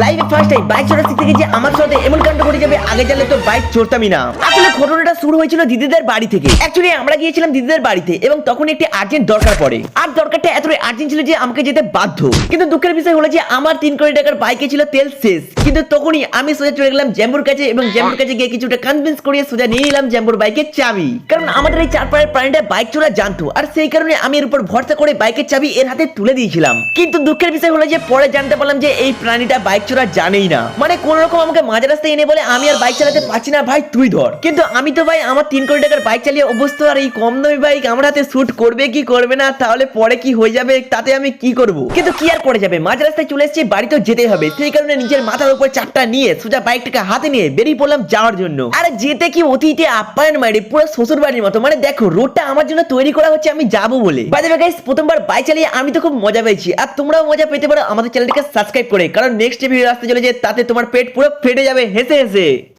লাইফে first time bike চড়া শিখতে গিয়ে আমার সাথে এমন কাণ্ড ঘটে যাবে, আগে জানলে তো বাইক চড়তামই না। আসলে ঘটনাটা শুরু হয়েছিল দিদিদের বাড়ি থেকে। অ্যাকচুয়ালি আমরা গিয়েছিলাম দিদিদের বাড়িতে এবং তখন একটি আর্জেন্ট দরকার পড়ে, আর দরকারটা এতটাই আর্জেন্ট ছিল যে আমাকে যেতে বাধ্য। কিন্তু দুঃখের বিষয় হলো যে আমার 3 কোটি টাকার বাইকে ছিল তেল শেষ। কিন্তু তখনই আমি সোজা চলে গেলাম জ্যাম্বুর কাছে এবং জ্যাম্বুর কাছে গিয়ে কিছুটা কনভিন্স করিয়ে সোজা নিয়ে নিলাম জ্যাম্বুর বাইকের চাবি। কারণ আমাদের এই চারপাড়ের প্রাণীটা বাইক চড়া জানতো, আর সেই কারণে আমি এর উপর ভরসা করে বাইকের চাবি এর হাতে তুলে দিয়েছিলাম। কিন্তু দুঃখের বিষয় হলো যে পরে জানতে পারলাম যে এই প্রাণীটা বাইক চড়া জানেই না। মানে কোন রকম আমাকে মাঝ রাস্তায় এনে বলে আমি আর বাইক চালাতে পারছি না ভাই, তুই ধর। কিন্তু আমি তো ভাই আমার 3 কোটি টাকার বাইক চালিয়ে অভ্যস্ত, আর এই কম দামি বাইক আমার হাতে শুট করবে কি করবে না, তাহলে পরে কি হয়ে যাবে তাতে আমি কি করব। কিন্তু কি আর করে যাবে, মাঝ রাস্তায় চলে এসেছি, বাড়ি তো যেতেই হবে। সেই কারণে নিজের মাথার উপর চাপটা নিয়ে সোজা বাইকটাকে হাতে নিয়ে বেরিয়ে পড়লাম যাওয়ার জন্য। আর যেতে কি অতীতে আপ্যায়ন মারি, পুরো শ্বশুর বাড়ির মতো। মানে দেখো রোডটা আমার জন্য তৈরি করা হচ্ছে, আমি যাবো বলে। বাই দ্য ওয়ে গাইস, প্রথমবার বাইক চালিয়ে আমি তো খুব মজা পেয়েছি, আর তোমরাও মজা পেতে পারো আমাদের চ্যানেলটিকে সাবস্ক্রাইব করে, কারণ নেক্সট ভিডিও আসতে চলেছে, তাতে তোমার পেট পুরো ফেটে যাবে হেসে হেসে।